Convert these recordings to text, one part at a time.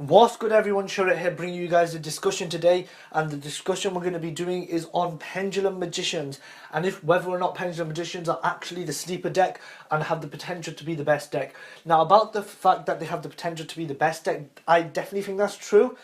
What's good everyone, Shurit here bringing you guys a discussion today, and the discussion we're going to be doing is on Pendulum Magicians and if whether or not Pendulum Magicians are actually the sleeper deck and have the potential to be the best deck. Now about the fact that they have the potential to be the best deck, I definitely think that's true.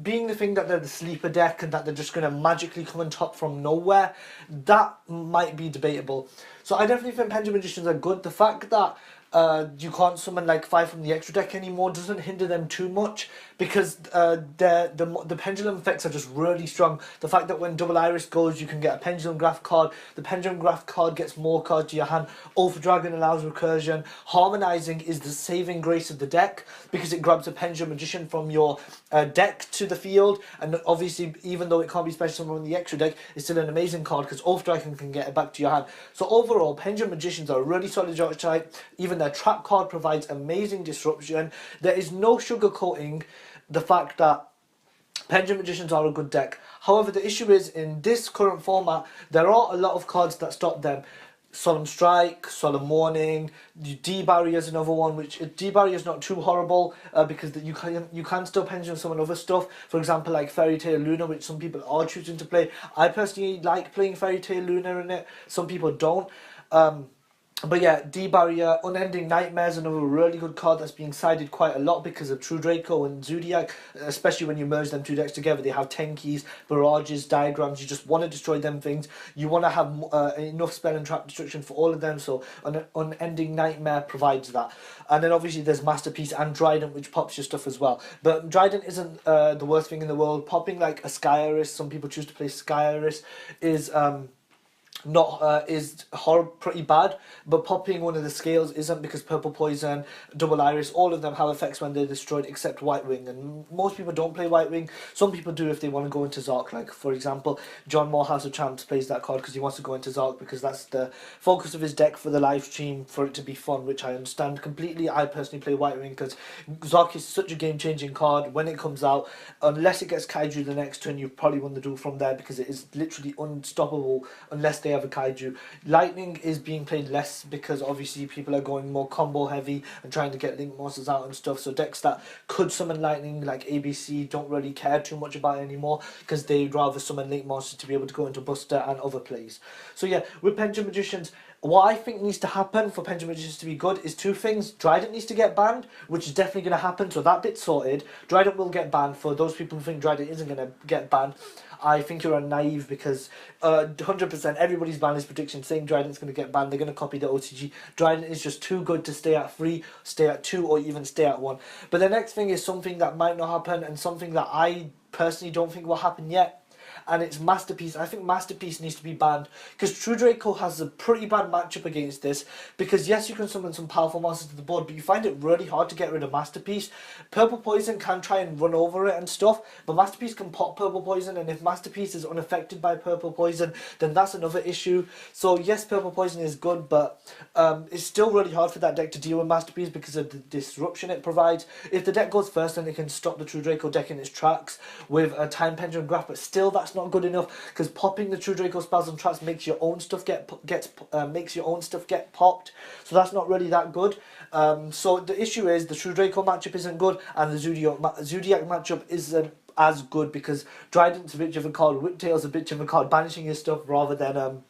Being the thing that they're the sleeper deck and that they're just going to magically come on top from nowhere, that might be debatable. So I definitely think Pendulum Magicians are good. The fact that you can't summon like 5 from the extra deck anymore doesn't hinder them too much, because the pendulum effects are just really strong. The fact that when Double Iris goes, you can get a Pendulum Graph card. The Pendulum Graph card gets more cards to your hand. Ultra Dragon allows recursion. Harmonizing is the saving grace of the deck, because it grabs a Pendulum Magician from your deck to the field, and obviously even though it can't be special summoned on the extra deck, it's still an amazing card because Ultra Dragon can get it back to your hand. So overall, Pendulum Magicians are a really solid archetype. Even their trap card provides amazing disruption. There is no sugarcoating the fact that Pendulum Magicians are a good deck. However, the issue is, in this current format, there are a lot of cards that stop them. Solemn Strike, Solemn Warning, D-Barrier is another one, which D-Barrier is not too horrible because you can still pendulum summon other stuff. For example, like Fairy Tail Luna, which some people are choosing to play. I personally like playing Fairy Tail Luna in it, some people don't. But yeah, D-Barrier, Unending Nightmare is another really good card that's being sided quite a lot because of True Draco and Zodiac, especially when you merge them two decks together. They have 10 keys, barrages, diagrams. You just want to destroy them things. You want to have enough spell and trap destruction for all of them, so Unending Nightmare provides that. And then obviously there's Masterpiece and Trident, which pops your stuff as well. But Trident isn't the worst thing in the world. Popping like a Sky Iris, some people choose to play Sky Iris, is pretty bad, but popping one of the scales isn't, because Purple Poison, Double Iris, all of them have effects when they're destroyed except White Wing, and most people don't play White Wing. Some people do if they want to go into Zark, like for example John Morehouse of Champs plays that card because he wants to go into Zark because that's the focus of his deck for the live stream, for it to be fun, which I understand completely. I personally play White Wing because Zark is such a game-changing card when it comes out. Unless it gets Kaiju the next turn, you've probably won the duel from there, because it is literally unstoppable unless they have a Kaiju. Lightning is being played less because obviously people are going more combo heavy and trying to get Link monsters out and stuff, so decks that could summon Lightning like ABC don't really care too much about it anymore because they'd rather summon Link monsters to be able to go into Buster and other plays. So yeah, with Pendulum Magicians, what I think needs to happen for Pendulum Magicians to be good is two things. Trident needs to get banned, which is definitely going to happen, so that bit's sorted. Trident will get banned. For those people who think Trident isn't going to get banned, I think you're naive, because 100% everybody's ban list prediction saying Trident's going to get banned. They're going to copy the OTG. Trident is just too good to stay at 3, stay at 2, or even stay at 1. But the next thing is something that might not happen, and something that I personally don't think will happen yet, and it's Masterpiece. I think Masterpiece needs to be banned because True Draco has a pretty bad matchup against this, because yes, you can summon some powerful monsters to the board, but you find it really hard to get rid of Masterpiece. Purple Poison can try and run over it and stuff, but Masterpiece can pop Purple Poison, and if Masterpiece is unaffected by Purple Poison, then that's another issue. So yes, Purple Poison is good, but it's still really hard for that deck to deal with Masterpiece because of the disruption it provides. If the deck goes first, then it can stop the True Draco deck in its tracks with a Time Pendulum Graph, but still that's not good enough, because popping the True Draco spells and traps makes your own stuff get popped, so that's not really that good. So the issue is the True Draco matchup isn't good, and the Zodiac matchup isn't as good, because Trident's a bitch of a card, Whiptail's a bitch of a card, banishing your stuff rather than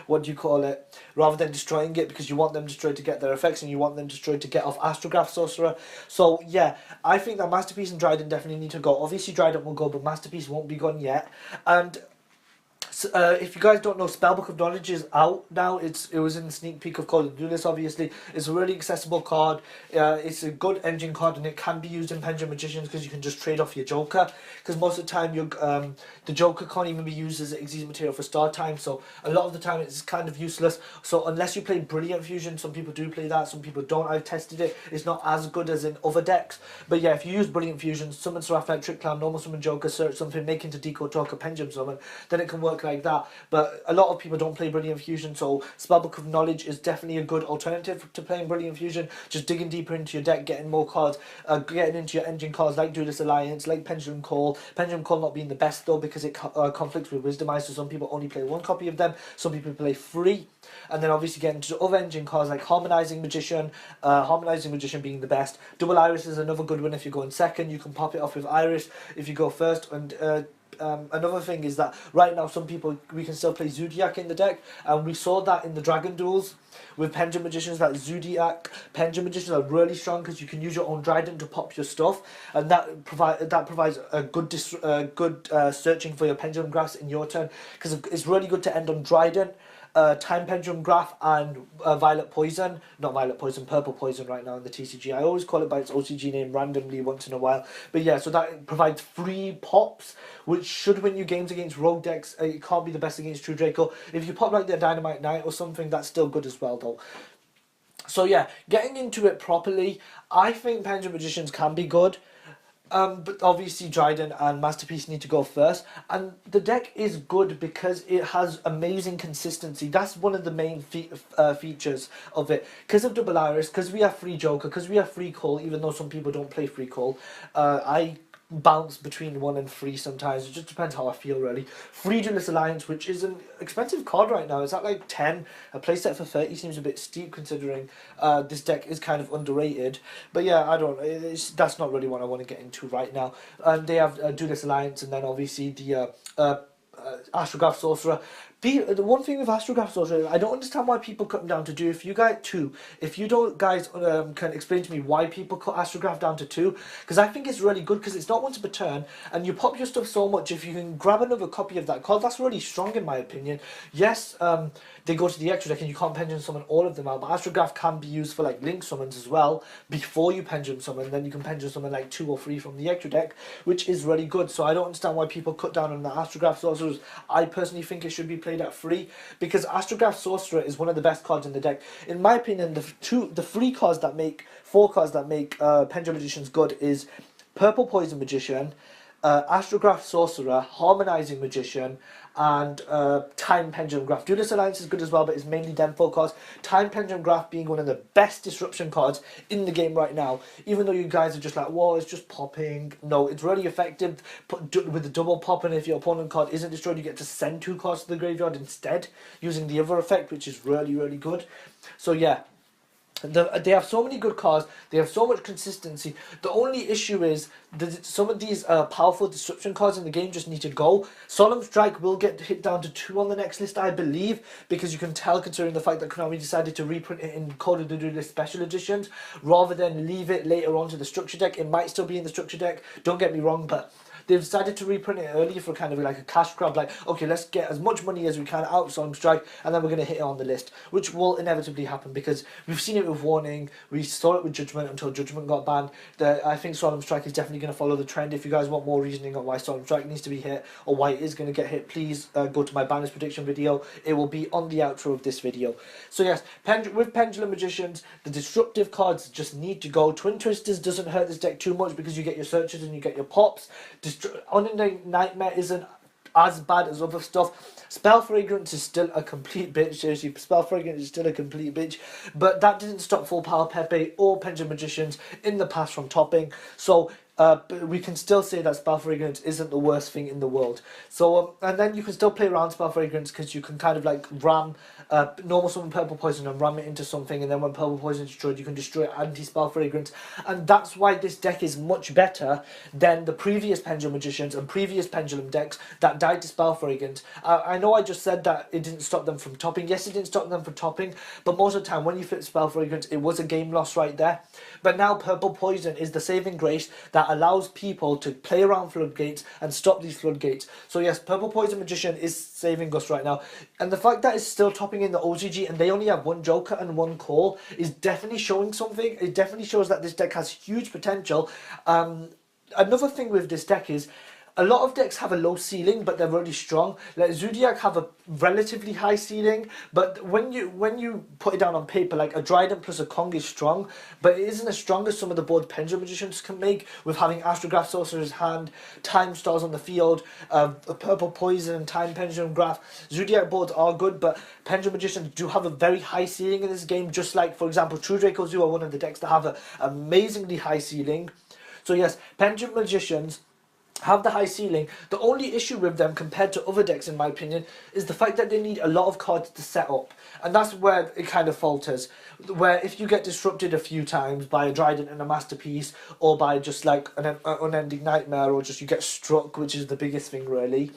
rather than destroying it, because you want them destroyed to get their effects and you want them destroyed to get off Astrograph Sorcerer. So yeah, I think that Masterpiece and Trident definitely need to go. Obviously Trident will go, but Masterpiece won't be gone yet. And if you guys don't know, Spellbook of Knowledge is out now. It was in the sneak peek of Call of Duty, obviously. It's a really accessible card. It's a good engine card, and it can be used in Pendulum Magicians because you can just trade off your Joker. Because most of the time, the Joker can't even be used as Xyz material for start time, so a lot of the time it's kind of useless. So unless you play Brilliant Fusion, some people do play that, some people don't. I've tested it. It's not as good as in other decks. But yeah, if you use Brilliant Fusion, summon Seraph Knight, Trick Clown, normal summon Joker, search something, make into Decode Talker, Pendulum Summon, then it can work like that. But a lot of people don't play Brilliant Fusion, so Spellbook of Knowledge is definitely a good alternative to playing Brilliant Fusion. Just digging deeper into your deck, getting more cards, getting into your engine cards like Duelist Alliance, like Pendulum Call. Pendulum Call not being the best though because it conflicts with Wisdom Eyes, so some people only play one copy of them, some people play three. And then obviously getting into other engine cards like Harmonizing Magician, Harmonizing Magician being the best. Double Iris is another good one if you go in second. You can pop it off with Iris if you go first. And another thing is that right now we can still play Zodiac in the deck, and we saw that in the Dragon Duels with Pendulum Magicians. That Zodiac Pendulum Magicians are really strong because you can use your own Trident to pop your stuff, and that provides a good searching for your Pendulum Graphs in your turn, because it's really good to end on Trident, Time Pendulum Graph, and Violet Poison. Not Violet Poison, Purple Poison right now in the TCG. I always call it by its OCG name randomly once in a while. But yeah, so that provides 3 pops, which should win you games against rogue decks. It can't be the best against True Draco. If you pop like the Dynamite Knight or something, that's still good as well though. So yeah, getting into it properly, I think Pendulum Magicians can be good. But obviously Dryden and Masterpiece need to go first, and the deck is good because it has amazing consistency. That's one of the main features of it. Because of Double Iris, because we have free Joker, because we have free Call, even though some people don't play free Call, I bounce between 1 and 3 sometimes. It just depends how I feel really. Free Duelist Alliance, which is an expensive card right now. It's at like 10. A playset for 30 seems a bit steep considering this deck is kind of underrated. But yeah, I don't. That's not really what I want to get into right now. They have Duelist Alliance, and then obviously the Astrograph Sorcerer. The one thing with Astrograph Sorcerer, I don't understand why people cut them down to 2. If you don't guys can explain to me why people cut Astrograph down to 2, because I think it's really good because it's not once per turn, and you pop your stuff so much. If you can grab another copy of that card, that's really strong in my opinion. Yes, they go to the extra deck and you can't Pendulum Summon all of them out, but Astrograph can be used for like Link Summons as well before you Pendulum Summon. Then you can Pendulum Summon like 2 or 3 from the extra deck, which is really good. So I don't understand why people cut down on the Astrograph Sorcerers. I personally think it should be played at 3 because Astrograph Sorcerer is one of the best cards in the deck. In my opinion, the 4 cards that make Pendulum Magicians good is Purple Poison Magician, Astrograph Sorcerer, Harmonizing Magician, and Time Pendulum Graph. Duelist Alliance is good as well, but it's mainly them 4 cards. Time Pendulum Graph being one of the best disruption cards in the game right now. Even though you guys are just like, whoa, it's just popping. No, it's really effective with the double pop, and if your opponent card isn't destroyed, you get to send 2 cards to the graveyard instead, using the other effect, which is really, really good. So yeah. They have so many good cards. They have so much consistency. The only issue is that some of these powerful disruption cards in the game just need to go. Solemn Strike will get hit down to 2 on the next list, I believe, because you can tell considering the fact that Konami decided to reprint it in Code of the Duelist Special Editions rather than leave it later on to the structure deck. It might still be in the structure deck, don't get me wrong, but they've decided to reprint it early for kind of like a cash grab, like, okay, let's get as much money as we can out of Solemn Strike, and then we're going to hit it on the list, which will inevitably happen because we've seen it with Warning, we saw it with Judgment until Judgment got banned. I think Solemn Strike is definitely going to follow the trend. If you guys want more reasoning on why Solemn Strike needs to be hit or why it is going to get hit, please go to my banners prediction video. It will be on the outro of this video. So yes, with Pendulum Magicians, the disruptive cards just need to go. Twin Twisters doesn't hurt this deck too much because you get your searches and you get your pops. Unending Nightmare isn't as bad as other stuff. Spell Fragrance is still a complete bitch. Seriously, Spell Fragrance is still a complete bitch. But that didn't stop Full Power Pepe or Pendulum Magicians in the past from topping. So we can still say that Spell Fragrance isn't the worst thing in the world. So and then you can still play around Spell Fragrance because you can kind of like ram normal summon Purple Poison and ram it into something, and then when Purple Poison is destroyed, you can destroy Anti-Spell Fragrance. And that's why this deck is much better than the previous Pendulum Magicians and previous Pendulum decks that died to Spell Fragrance. I know I just said that it didn't stop them from topping. Yes, it didn't stop them from topping, but most of the time when you fit Spell Fragrance, it was a game loss right there. But now Purple Poison is the saving grace that allows people to play around floodgates and stop these floodgates. So yes, Purple Poison Magician is saving us right now. And the fact that it's still topping in the OCG and they only have 1 Joker and 1 Call is definitely showing something. It definitely shows that this deck has huge potential. Another thing with this deck is a lot of decks have a low ceiling, but they're really strong. Like Zodiac have a relatively high ceiling, but when you put it down on paper, like a Dryden plus a Kong is strong, but it isn't as strong as some of the boards Pendulum Magicians can make, with having Astrograph Sorcerer's Hand, Time Stars on the field, a Purple Poison and Time Pendulum Graph. Zodiac boards are good, but Pendulum Magicians do have a very high ceiling in this game, just like, for example, True Draco Zoo are one of the decks that have an amazingly high ceiling. So yes, Pendulum Magicians have the high ceiling. The only issue with them compared to other decks, in my opinion, is the fact that they need a lot of cards to set up. And that's where it kind of falters. Where if you get disrupted a few times by a Dryden and a Masterpiece, or by just like an Unending Nightmare, or just you get struck, which is the biggest thing really,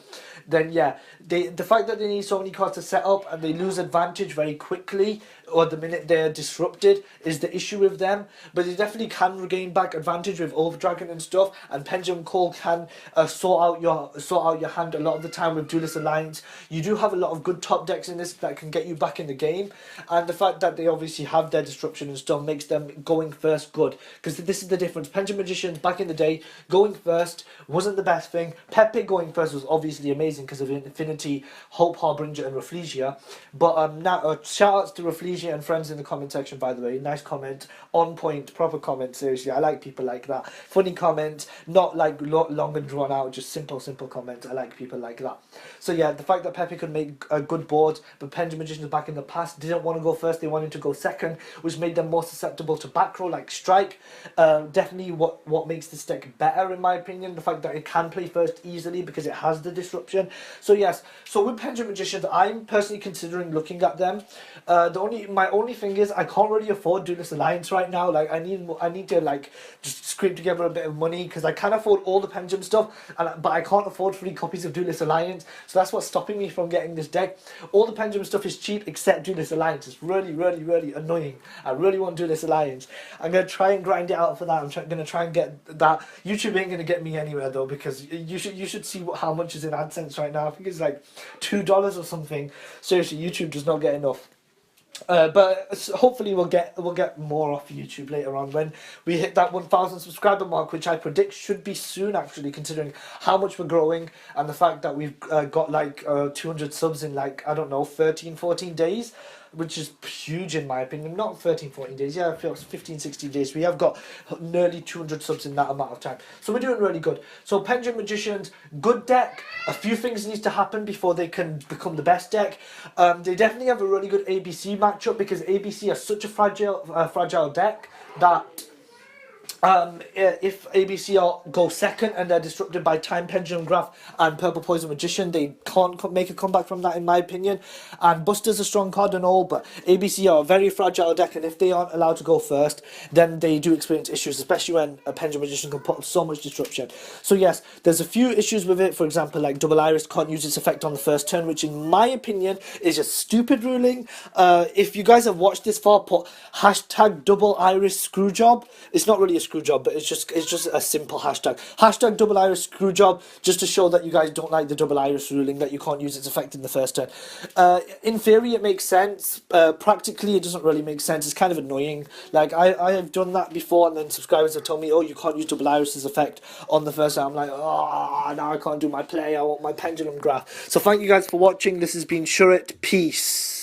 then yeah, the fact that they need so many cards to set up and they lose advantage very quickly, or the minute they're disrupted, is the issue with them. But they definitely can regain back advantage with Overdragon and stuff, and Pendulum Call can sort out your hand a lot of the time with Duelist Alliance. You do have a lot of good top decks in this that can get you back in the game, and the fact that they obviously have their disruption and stuff makes them going first good, because this is the difference. Pendulum Magicians back in the day, going first wasn't the best thing. Pepe going first was obviously amazing because of Infinity, Hope, Harbinger and Rafflesia, but now shout outs to Rafflesia and friends in the comment section, by the way. Nice comment, on point, proper comment. Seriously, I like people like that. Funny comment, not like long and drawn out, just simple comment. I like people like that. So yeah, the fact that Pepe could make a good board, but Pendulum Magicians back in the past didn't want to go first, they wanted to go second, which made them more susceptible to back row like Strike. Definitely what makes this deck better, in my opinion, the fact that it can play first easily because it has the disruption. So yes, so with Pendulum Magicians, I'm personally considering looking at them. My only thing is I can't really afford Duelist Alliance right now. Like I need to like just scrape together a bit of money, because I can afford all the Pendulum stuff, but I can't afford 3 copies of Duelist Alliance. So that's what's stopping me from getting this deck. All the Pendulum stuff is cheap except Duelist Alliance. It's really annoying. I really want Duelist Alliance. I'm gonna try and grind it out for that. I'm gonna try and get that. YouTube ain't gonna get me anywhere though, because you should see how much is in AdSense right now. I think it's like $2 or something. Seriously, YouTube does not get enough. But hopefully we'll get more off YouTube later on when we hit that 1,000 subscriber mark, which I predict should be soon, actually, considering how much we're growing and the fact that we've got like 200 subs in like, I don't know, 13-14 days, which is huge in my opinion. Not 13-14 days, yeah, I feel it's 15-16 days. We have got nearly 200 subs in that amount of time, so we're doing really good. So Pendulum Magicians, good deck. A few things need to happen before they can become the best deck. They definitely have a really good ABC matchup, because ABC are such a fragile deck that if ABC go second and they're disrupted by Time Pendulum Graph and Purple Poison Magician, they can't make a comeback from that, in my opinion. And Buster's a strong card and all, but ABC are a very fragile deck, and if they aren't allowed to go first, then they do experience issues, especially when a Pendulum Magician can put up so much disruption. So yes, there's a few issues with it. For example, like Double Iris can't use its effect on the first turn, which in my opinion is a stupid ruling. If you guys have watched this far, put hashtag Double Iris Screwjob. It's not really a screw job, but it's just a simple hashtag Double Iris screw job, just to show that you guys don't like the Double Iris ruling, that you can't use its effect in the first turn. In theory it makes sense, practically it doesn't really make sense. It's kind of annoying. Like I have done that before, and then subscribers have told me, oh, you can't use Double Iris's effect on the first turn. I'm like, oh, now I can't do my play, I want my Pendulum Graph. So thank you guys for watching. This has been Shurit, peace.